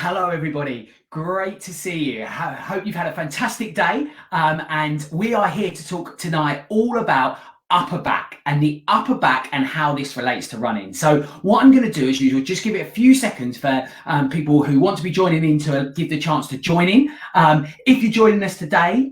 Hello, everybody. Great to see you. Hope you've had a fantastic day. And we are here to talk tonight all about upper back and the upper back and how this relates to running. So what I'm going to do as usual, just give it a few seconds for people who want to be joining in to give the chance to join in. If you're joining us today,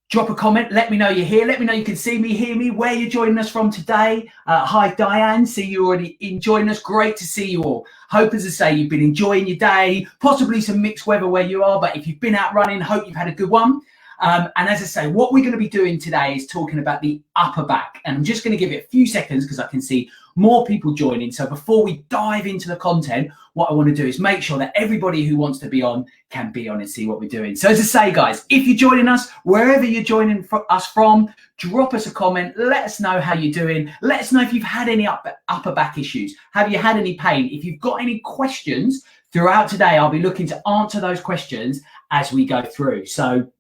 drop a comment, let me know you're here, let me know you can see me, hear me, where you're joining us from today. Hi Diane, see you already enjoying us, great to see you all. Hope, as I say, you've been enjoying your day, possibly some mixed weather where you are, but if you've been out running, hope you've had a good one. And as I say, what we're going to be doing today is talking about the upper back. And I'm just going to give it a few seconds because I can see more people joining. So before we dive into the content, what I want to do is make sure that everybody who wants to be on can be on and see what we're doing. So as I say, guys, if you're joining us, wherever you're joining us from, drop us a comment. Let us know how you're doing. Let us know if you've had any upper back issues. Have you had any pain? If you've got any questions throughout today, I'll be looking to answer those questions as we go through. So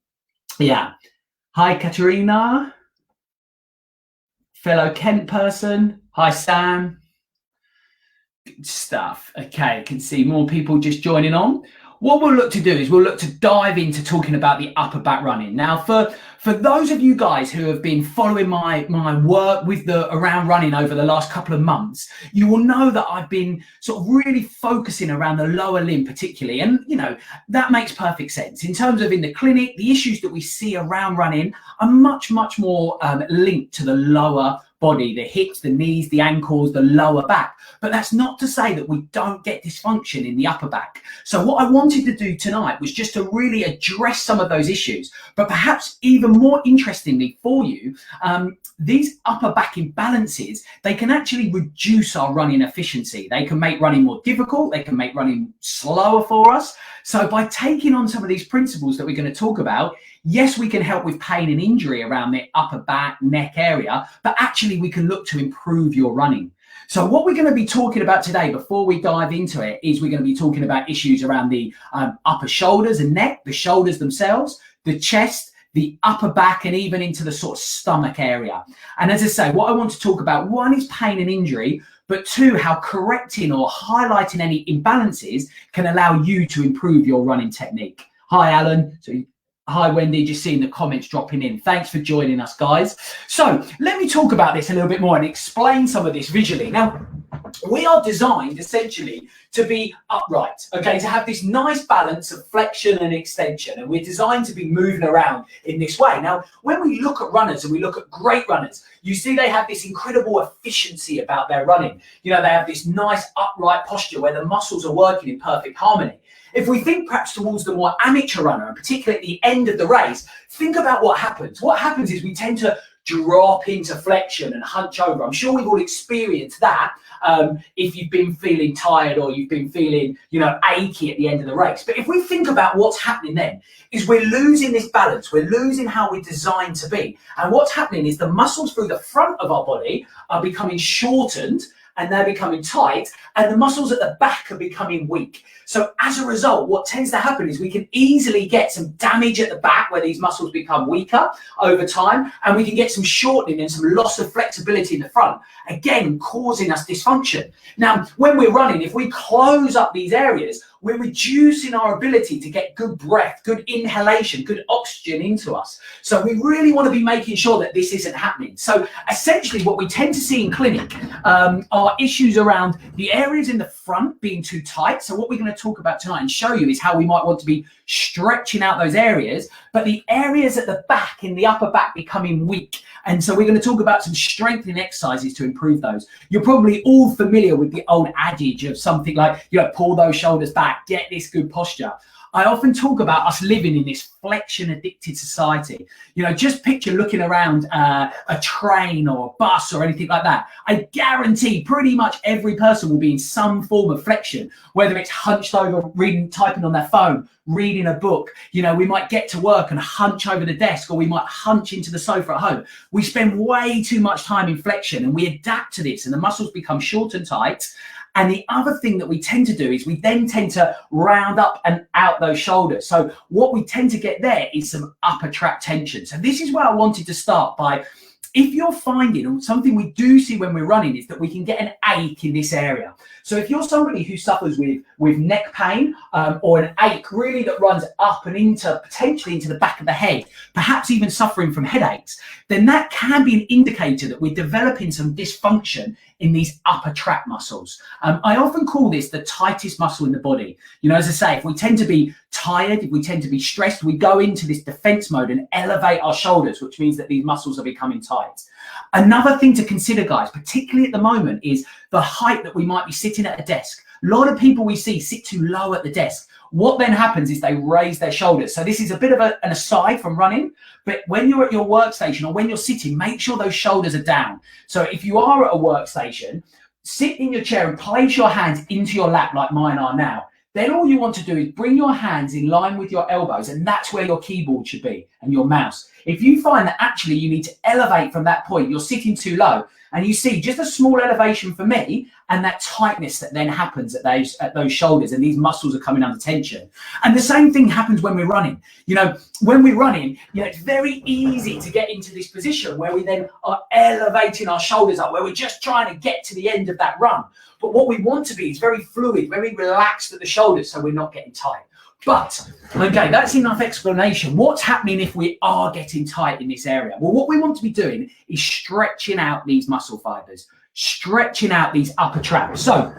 yeah. Hi, Katerina. Fellow Kent person. Hi, Sam. Good stuff. Okay, can see more people just joining on. What we'll look to do is we'll look to dive into talking about the upper back running. Now, for those of you guys who have been following my work with around running over the last couple of months, you will know that I've been sort of really focusing around the lower limb particularly. And, you know, that makes perfect sense. In terms of in the clinic, the issues that we see around running are much, much more linked to the lower body, the hips, the knees, the ankles, the lower back. But that's not to say that we don't get dysfunction in the upper back. So what I wanted to do tonight was just to really address some of those issues, but perhaps even more interestingly for you, these upper back imbalances, they can actually reduce our running efficiency. They can make running more difficult. They can make running slower for us. So by taking on some of these principles that we're going to talk about, yes, we can help with pain and injury around the upper back, neck area, but actually we can look to improve your running. So what we're going to be talking about today, before we dive into it, is we're going to be talking about issues around the upper shoulders and neck, the shoulders themselves, the chest, the upper back, and even into the sort of stomach area. And as I say, what I want to talk about, one is pain and injury, but two, how correcting or highlighting any imbalances can allow you to improve your running technique. Hi, Alan. Hi, Wendy, just seeing the comments dropping in. Thanks for joining us, guys. So let me talk about this a little bit more and explain some of this visually. Now, we are designed essentially to be upright, okay, to have this nice balance of flexion and extension, and we're designed to be moving around in this way. Now, when we look at runners and we look at great runners, you see they have this incredible efficiency about their running. You know, they have this nice upright posture where the muscles are working in perfect harmony. If we think perhaps towards the more amateur runner, and particularly at the end of the race, think about what happens. What happens is we tend to drop into flexion and hunch over. I'm sure we've all experienced that if you've been feeling tired or you've been feeling, you know, achy at the end of the race. But if we think about what's happening then, is we're losing this balance. We're losing how we're designed to be. And what's happening is the muscles through the front of our body are becoming shortened, and they're becoming tight, and the muscles at the back are becoming weak. So as a result, what tends to happen is we can easily get some damage at the back where these muscles become weaker over time, and we can get some shortening and some loss of flexibility in the front, again, causing us dysfunction. Now, when we're running, if we close up these areas, we're reducing our ability to get good breath, good inhalation, good oxygen into us. So we really want to be making sure that this isn't happening. So essentially what we tend to see in clinic are issues around the areas in the front being too tight. So what we're going to talk about tonight and show you is how we might want to be stretching out those areas, but the areas at the back, in the upper back, becoming weak. And so we're going to talk about some strengthening exercises to improve those. You're probably all familiar with the old adage of something like, you know, pull those shoulders back, get this good posture. I often talk about us living in this flexion addicted society. You know, just picture looking around a train or a bus or anything like that. I guarantee pretty much every person will be in some form of flexion, whether it's hunched over, reading, typing on their phone, reading a book. You know, we might get to work and hunch over the desk, or we might hunch into the sofa at home. We spend way too much time in flexion, and we adapt to this, and the muscles become short and tight. And the other thing that we tend to do is we then tend to round up and out those shoulders. So what we tend to get there is some upper tract tension. So this is where I wanted to start by if you're finding, or something we do see when we're running, is that we can get an ache in this area. So if you're somebody who suffers with neck pain or an ache really that runs up and potentially into the back of the head, perhaps even suffering from headaches, then that can be an indicator that we're developing some dysfunction in these upper trap muscles. I often call this the tightest muscle in the body. You know, as I say, if we tend to be tired, if we tend to be stressed, we go into this defense mode and elevate our shoulders, which means that these muscles are becoming tight. Another thing to consider, guys, particularly at the moment, is the height that we might be sitting at a desk. A lot of people we see sit too low at the desk. What then happens is they raise their shoulders. So this is a bit of an aside from running, but when you're at your workstation or when you're sitting, make sure those shoulders are down. So if you are at a workstation, sit in your chair and place your hands into your lap like mine are now. Then all you want to do is bring your hands in line with your elbows, and that's where your keyboard should be and your mouse. If you find that actually you need to elevate from that point, you're sitting too low, and you see just a small elevation for me, and that tightness that then happens at those shoulders, and these muscles are coming under tension. And the same thing happens when we're running. You know, when we're running, you know, it's very easy to get into this position where we then are elevating our shoulders up, where we're just trying to get to the end of that run. But what we want to be is very fluid, very relaxed at the shoulders, so we're not getting tight. But, okay, that's enough explanation. What's happening if we are getting tight in this area? Well, what we want to be doing is stretching out these muscle fibers, stretching out these upper traps. So,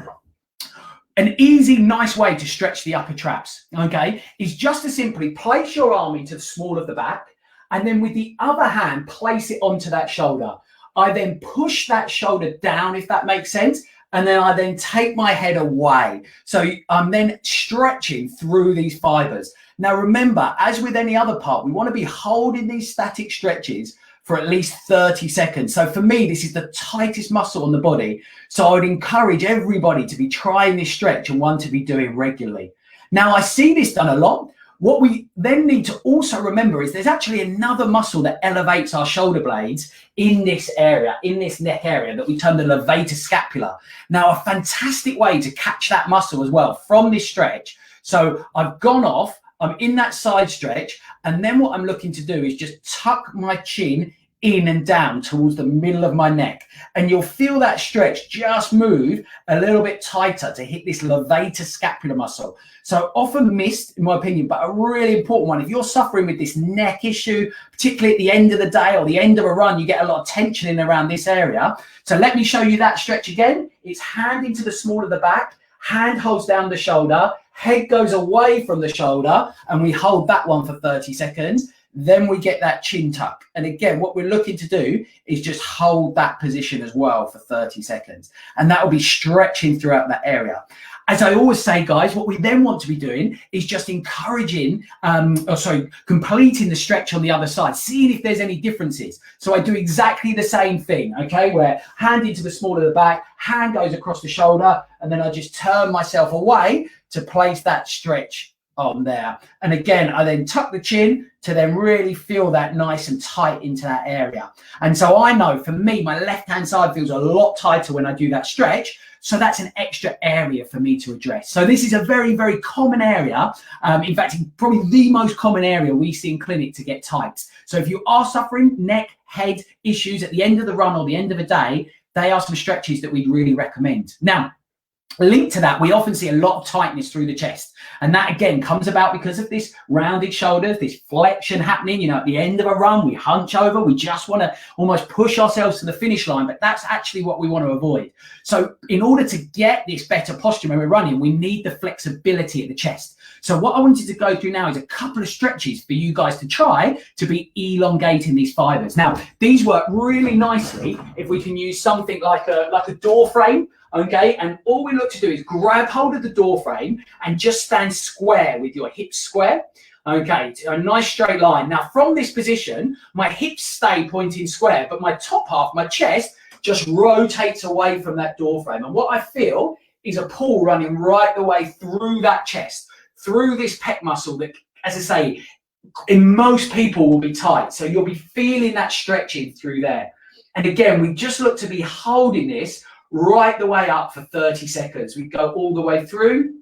an easy, nice way to stretch the upper traps, okay, is just to simply place your arm into the small of the back, and then with the other hand, place it onto that shoulder. I then push that shoulder down, if that makes sense, and then I then take my head away. So I'm then stretching through these fibers. Now remember, as with any other part, we want to be holding these static stretches for at least 30 seconds. So for me, this is the tightest muscle on the body. So I would encourage everybody to be trying this stretch and one to be doing regularly. Now I see this done a lot. What we then need to also remember is there's actually another muscle that elevates our shoulder blades in this area, in this neck area, that we term the levator scapula. Now, a fantastic way to catch that muscle as well from this stretch. So I've gone off, I'm in that side stretch, and then what I'm looking to do is just tuck my chin in and down towards the middle of my neck, and you'll feel that stretch just move a little bit tighter to hit this levator scapular muscle. So often missed, in my opinion, but a really important one. If you're suffering with this neck issue, particularly at the end of the day or the end of a run, you get a lot of tension in around this area. So let me show you that stretch again. It's hand into the small of the back, hand holds down the shoulder, head goes away from the shoulder, and we hold that one for 30 seconds. Then we get that chin tuck. And again, what we're looking to do is just hold that position as well for 30 seconds. And that will be stretching throughout that area. As I always say, guys, what we then want to be doing is just encouraging, completing the stretch on the other side, seeing if there's any differences. So I do exactly the same thing, okay, where hand into the small of the back, hand goes across the shoulder, and then I just turn myself away to place that stretch on there. And again, I then tuck the chin to then really feel that nice and tight into that area. And so I know for me, my left-hand side feels a lot tighter when I do that stretch. So that's an extra area for me to address. So this is a very, very common area. In fact, probably the most common area we see in clinic to get tight. So if you are suffering neck, head issues at the end of the run or the end of a day, they are some stretches that we'd really recommend. Now, linked to that, we often see a lot of tightness through the chest. And that, again, comes about because of this rounded shoulders, this flexion happening. You know, at the end of a run, we hunch over. We just want to almost push ourselves to the finish line. But that's actually what we want to avoid. So in order to get this better posture when we're running, we need the flexibility at the chest. So what I wanted to go through now is a couple of stretches for you guys to try to be elongating these fibers. Now, these work really nicely if we can use something like a door frame. Okay, and all we look to do is grab hold of the door frame and just stand square with your hips square. Okay, a nice straight line. Now from this position, my hips stay pointing square, but my top half, my chest, just rotates away from that door frame. And what I feel is a pull running right the way through that chest, through this pec muscle that, as I say, in most people will be tight. So you'll be feeling that stretching through there. And again, we just look to be holding this right the way up for 30 seconds. We go all the way through.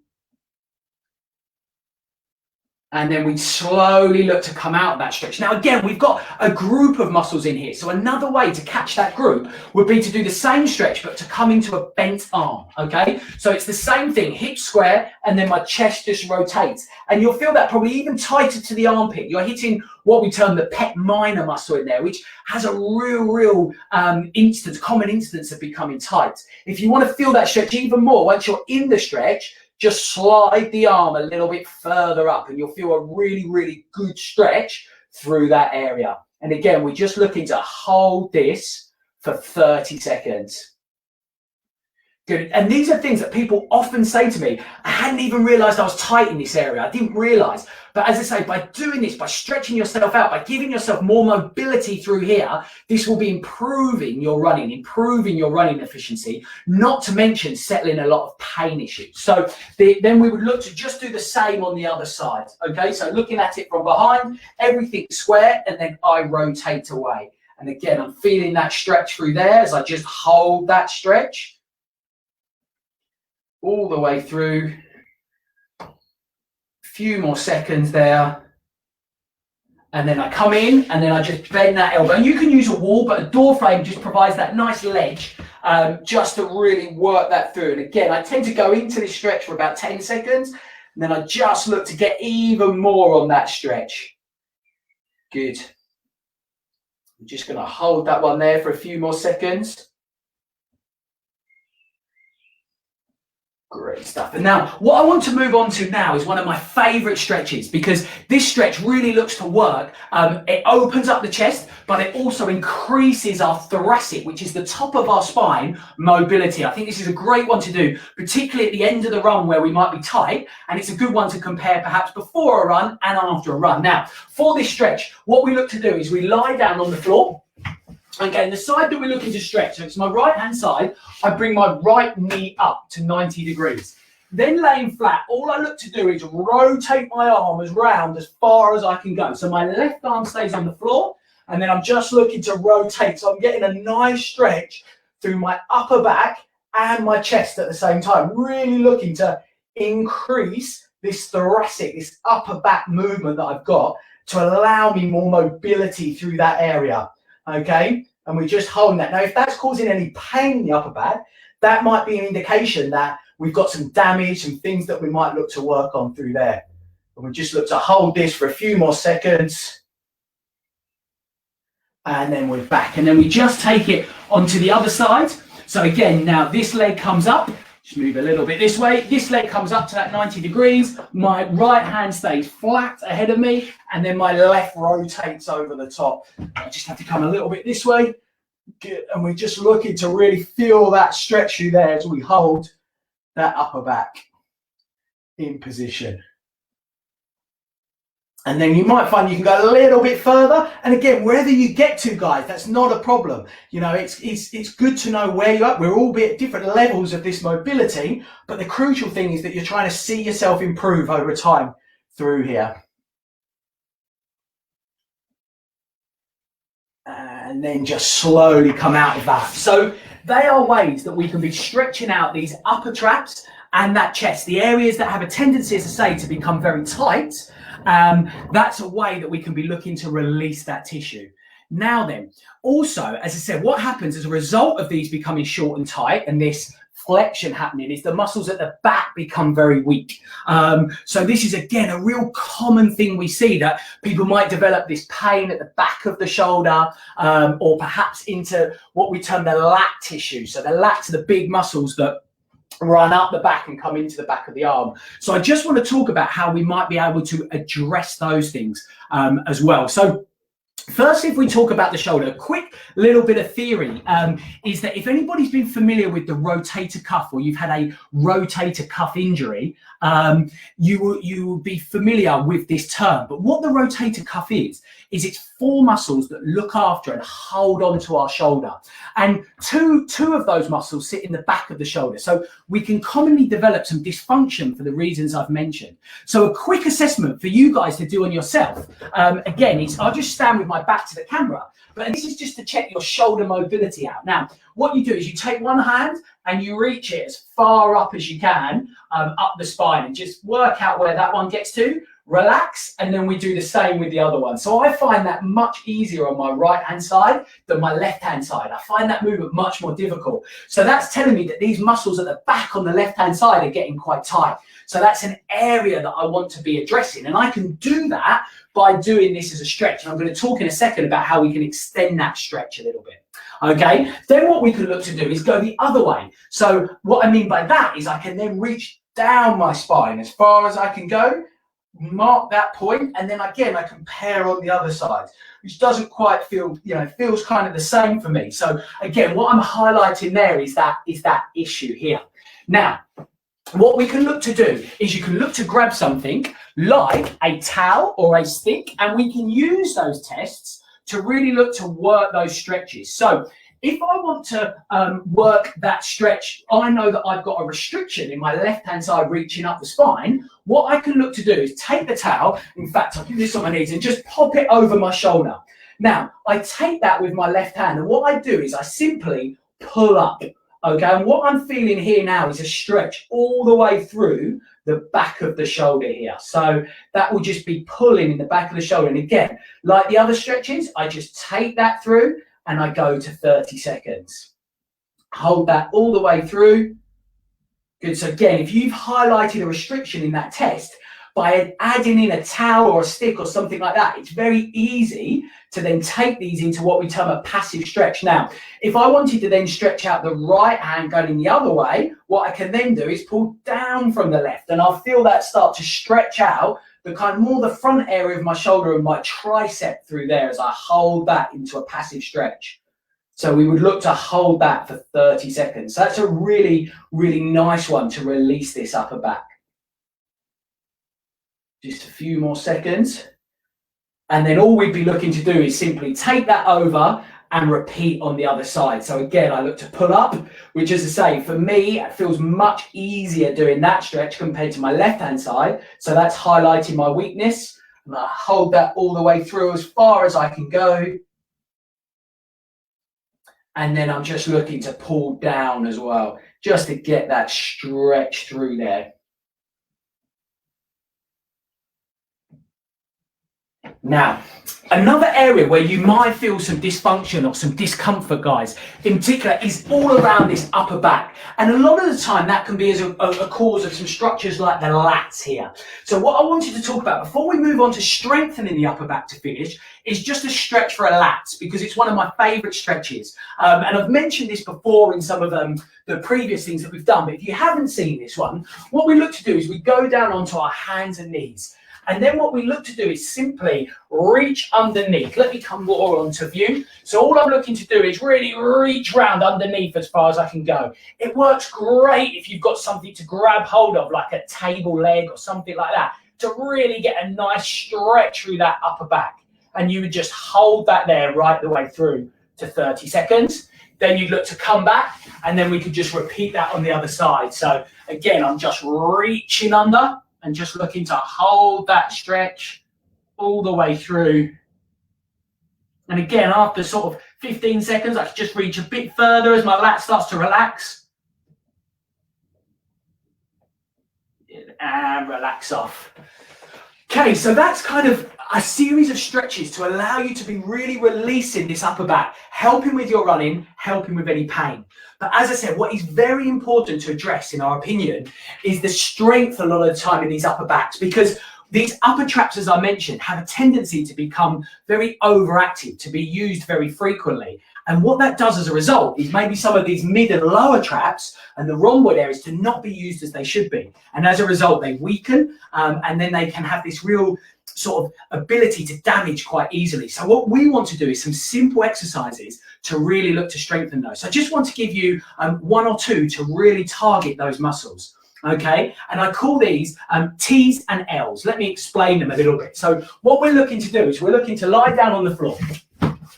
And then we slowly look to come out of that stretch. Now, again, we've got a group of muscles in here. So another way to catch that group would be to do the same stretch, but to come into a bent arm, okay? So it's the same thing, hips square, and then my chest just rotates. And you'll feel that probably even tighter to the armpit. You're hitting what we term the pec minor muscle in there, which has a real common instance of becoming tight. If you want to feel that stretch even more, once you're in the stretch, just slide the arm a little bit further up and you'll feel a really good stretch through that area. And again, we're just looking to hold this for 30 seconds. Good. And these are things that people often say to me, I hadn't even realized I was tight in this area. I didn't realize. But as I say, by doing this, by stretching yourself out, by giving yourself more mobility through here, this will be improving your running efficiency, not to mention settling a lot of pain issues. So then we would look to just do the same on the other side. Okay, so looking at it from behind, everything square, and then I rotate away. And again, I'm feeling that stretch through there as I just hold that stretch all the way through. A few more seconds there. And then I come in and then I just bend that elbow. And you can use a wall, but a door frame just provides that nice ledge just to really work that through. And again, I tend to go into this stretch for about 10 seconds. And then I just look to get even more on that stretch. Good. I'm just going to hold that one there for a few more seconds. Great stuff. And now what I want to move on to now is one of my favorite stretches, because this stretch really looks to work. It opens up the chest, but it also increases our thoracic, which is the top of our spine, mobility. I think this is a great one to do, particularly at the end of the run where we might be tight. And it's a good one to compare perhaps before a run and after a run. Now, for this stretch, what we look to do is we lie down on the floor. Again, the side that we're looking to stretch, so it's my right hand side, I bring my right knee up to 90 degrees. Then laying flat, all I look to do is rotate my arm as round as far as I can go. So my left arm stays on the floor, and then I'm just looking to rotate. So I'm getting a nice stretch through my upper back and my chest at the same time, really looking to increase this thoracic, this upper back movement that I've got to allow me more mobility through that area. Okay, and we're just holding that. Now, if that's causing any pain in the upper back, that might be an indication that we've got some damage, some things that we might look to work on through there. And we just look to hold this for a few more seconds. And then we're back. And then we just take it onto the other side. So again, now this leg comes up. Just move a little bit this way. This leg comes up to that 90 degrees. My right hand stays flat ahead of me, and then my left rotates over the top. I just have to come a little bit this way. Good. And we're just looking to really feel that stretch through there as we hold that upper back in position. And then you might find you can go a little bit further. And again, wherever you get to, guys, that's not a problem. You know, it's good to know where you're at. We're all at different levels of this mobility, but the crucial thing is that you're trying to see yourself improve over time through here. And then just slowly come out of that. So they are ways that we can be stretching out these upper traps and that chest, the areas that have a tendency, as I say, to become very tight. That's a way that we can be looking to release that tissue. Now then, also, as I said, what happens as a result of these becoming short and tight and this flexion happening is the muscles at the back become very weak. So this is, again, a real common thing we see, that people might develop this pain at the back of the shoulder, or perhaps into what we term the lat tissue. So the lats are the big muscles that run up the back and come into the back of the arm. So I just want to talk about how we might be able to address those things as well. So first, if we talk about the shoulder, a quick little bit of theory is that if anybody's been familiar with the rotator cuff, or you've had a rotator cuff injury, you will be familiar with this term. But what the rotator cuff is it's four muscles that look after and hold on to our shoulder. And two of those muscles sit in the back of the shoulder. So we can commonly develop some dysfunction for the reasons I've mentioned. So a quick assessment for you guys to do on yourself, again, is I'll just stand with my back to the camera, but this is just to check your shoulder mobility out. Now, what you do is you take one hand and you reach it as far up as you can, up the spine, and just work out where that one gets to. relax, and then we do the same with the other one. So I find that much easier on my right-hand side than my left-hand side. I find that movement much more difficult. So that's telling me that these muscles at the back on the left-hand side are getting quite tight. So that's an area that I want to be addressing. And I can do that by doing this as a stretch. And I'm going to talk in a second about how we can extend that stretch a little bit. Okay, then what we can look to do is go the other way. So what I mean by that is I can then reach down my spine as far as I can go, mark that point, and then again I compare on the other side, which doesn't quite feel, feels kind of the same for me. So again, what I'm highlighting there is that issue here. Now, what we can look to do is you can look to grab something like a towel or a stick, and we can use those tests to really look to work those stretches. So if I want to work that stretch, I know that I've got a restriction in my left-hand side reaching up the spine. What I can look to do is take the towel, in fact, I'll do this on my knees, and just pop it over my shoulder. Now, I take that with my left hand, and what I do is I simply pull up, okay? And what I'm feeling here now is a stretch all the way through the back of the shoulder here. So that will just be pulling in the back of the shoulder. And again, like the other stretches, I just take that through and I go to 30 seconds. Hold that all the way through. Good. So again, if you've highlighted a restriction in that test, by adding in a towel or a stick or something like that, it's very easy to then take these into what we term a passive stretch. Now, if I wanted to then stretch out the right hand going the other way, what I can then do is pull down from the left, and I'll feel that start to stretch out the kind of more the front area of my shoulder and my tricep through there as I hold that into a passive stretch. So we would look to hold that for 30 seconds. So that's a really, really nice one to release this upper back. Just a few more seconds. And then all we'd be looking to do is simply take that over and repeat on the other side. So again, I look to pull up, which, as I say, for me, it feels much easier doing that stretch compared to my left-hand side. So that's highlighting my weakness. And I hold that all the way through as far as I can go. And then I'm just looking to pull down as well, just to get that stretch through there. Now, another area where you might feel some dysfunction or some discomfort, guys, in particular, is all around this upper back. And a lot of the time that can be as a cause of some structures like the lats here. So what I wanted to talk about before we move on to strengthening the upper back to finish is just a stretch for a lats, because it's one of my favorite stretches. And I've mentioned this before in some of the previous things that we've done, but if you haven't seen this one, what we look to do is we go down onto our hands and knees. And then what we look to do is simply reach underneath. Let me come more onto view. So all I'm looking to do is really reach round underneath as far as I can go. It works great if you've got something to grab hold of, like a table leg or something like that, to really get a nice stretch through that upper back. And you would just hold that there right the way through to 30 seconds. Then you'd look to come back, and then we could just repeat that on the other side. So again, I'm just reaching under and just looking to hold that stretch all the way through. And again, after sort of 15 seconds, I can just reach a bit further as my lat starts to relax. And relax off. Okay, so that's kind of a series of stretches to allow you to be really releasing this upper back, helping with your running, helping with any pain. But as I said, what is very important to address, in our opinion, is the strength a lot of the time in these upper backs, because these upper traps, as I mentioned, have a tendency to become very overactive, to be used very frequently. And what that does as a result is maybe some of these mid and lower traps and the rhomboid areas to not be used as they should be. And as a result, they weaken, and then they can have this real sort of ability to damage quite easily. So what we want to do is some simple exercises to really look to strengthen those. So I just want to give you one or two to really target those muscles. Okay, and I call these T's and L's. Let me explain them a little bit. So what we're looking to do is we're looking to lie down on the floor,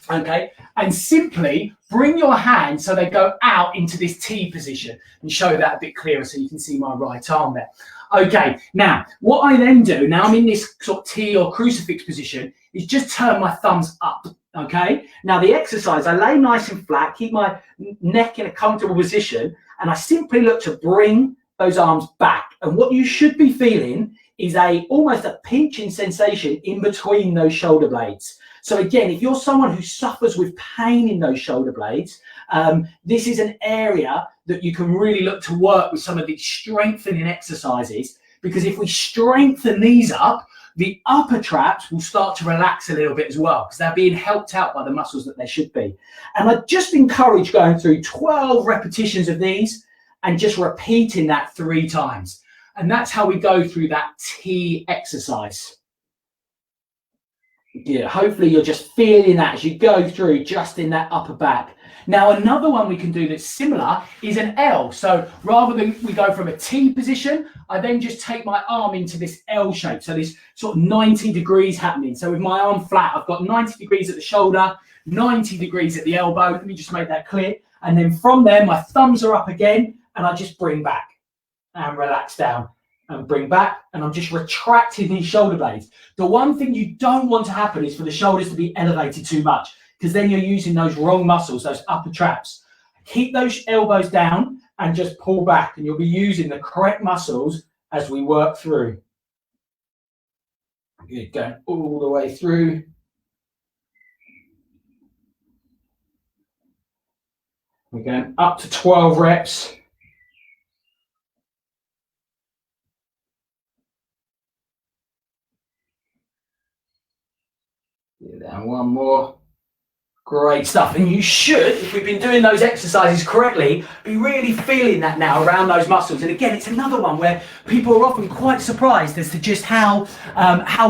okay, and simply bring your hands so they go out into this T position, and show that a bit clearer so you can see my right arm there. Okay, now what I then do, now I'm in this sort of T or crucifix position, is just turn my thumbs up. Okay, now the exercise, I lay nice and flat, keep my neck in a comfortable position, and I simply look to bring those arms back. And what you should be feeling is almost a pinching sensation in between those shoulder blades. So again, if you're someone who suffers with pain in those shoulder blades, this is an area that you can really look to work with some of these strengthening exercises, because if we strengthen these up, the upper traps will start to relax a little bit as well, because they're being helped out by the muscles that they should be. And I just encourage going through 12 repetitions of these and just repeating that 3 times. And that's how we go through that T exercise. Yeah, hopefully you're just feeling that as you go through just in that upper back. Now, another one we can do that's similar is an L. So rather than we go from a T position, I then just take my arm into this L shape. So this sort of 90 degrees happening. So with my arm flat, I've got 90 degrees at the shoulder, 90 degrees at the elbow. Let me just make that clear. And then from there, my thumbs are up again, and I just bring back and relax down and bring back. And I'm just retracting these shoulder blades. The one thing you don't want to happen is for the shoulders to be elevated too much, because then you're using those wrong muscles, those upper traps. Keep those elbows down and just pull back, and you'll be using the correct muscles as we work through. Good, going all the way through. We're going up to 12 reps. Down one more. Great stuff. And you should, if we've been doing those exercises correctly, be really feeling that now around those muscles. And again, it's another one where people are often quite surprised as to just how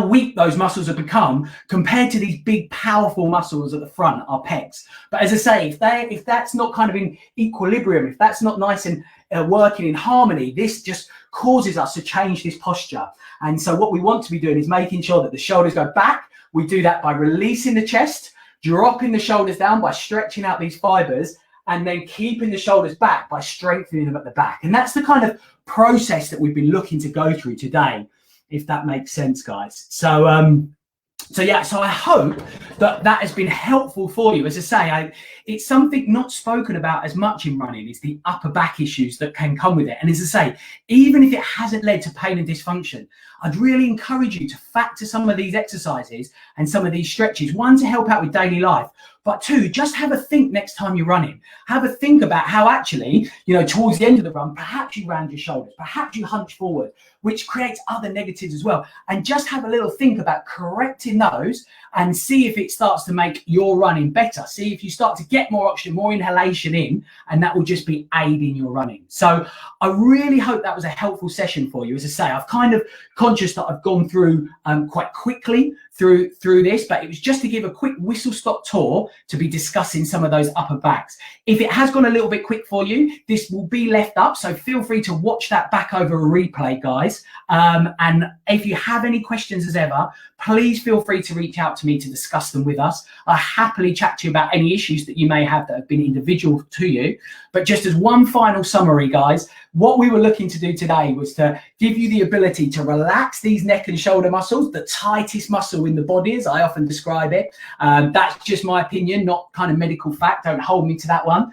weak those muscles have become compared to these big, powerful muscles at the front, our pecs. But as I say, if that's not kind of in equilibrium, if that's not nice and working in harmony, this just causes us to change this posture. And so what we want to be doing is making sure that the shoulders go back. We do that by releasing the chest, dropping the shoulders down by stretching out these fibers, and then keeping the shoulders back by strengthening them at the back. And that's the kind of process that we've been looking to go through today, if that makes sense, guys. So I hope that has been helpful for you. As I say, it's something not spoken about as much in running, is the upper back issues that can come with it. And as I say, even if it hasn't led to pain and dysfunction, I'd really encourage you to factor some of these exercises and some of these stretches, one, to help out with daily life, but two, just have a think next time you're running. Have a think about how actually, towards the end of the run, perhaps you round your shoulders, perhaps you hunch forward, which creates other negatives as well. And just have a little think about correcting those and see if it starts to make your running better. See if you start to get more oxygen, more inhalation in, and that will just be aiding your running. So I really hope that was a helpful session for you. As I say, I've kind of conscious that I've gone through quite quickly through this, but it was just to give a quick whistle-stop tour to be discussing some of those upper backs. If it has gone a little bit quick for you, this will be left up, so feel free to watch that back over a replay, guys. And if you have any questions as ever, please feel free to reach out to me to discuss them with us. I'll happily chat to you about any issues that you may have that have been individual to you. But just as one final summary, guys, what we were looking to do today was to give you the ability to relax these neck and shoulder muscles, the tightest muscle in the body, as I often describe it. That's just my opinion, not kind of medical fact. Don't hold me to that one.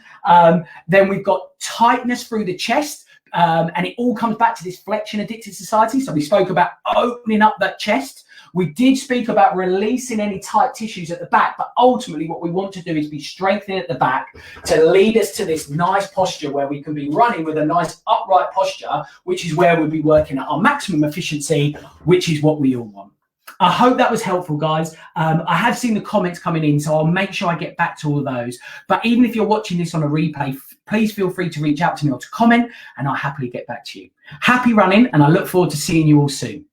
Then we've got tightness through the chest. And it all comes back to this flexion addicted society. So we spoke about opening up that chest. We did speak about releasing any tight tissues at the back, but ultimately what we want to do is be strengthening at the back to lead us to this nice posture where we can be running with a nice upright posture, which is where we'll be working at our maximum efficiency, which is what we all want. I hope that was helpful, guys. I have seen the comments coming in, so I'll make sure I get back to all of those. But even if you're watching this on a replay, please feel free to reach out to me or to comment, and I'll happily get back to you. Happy running, and I look forward to seeing you all soon.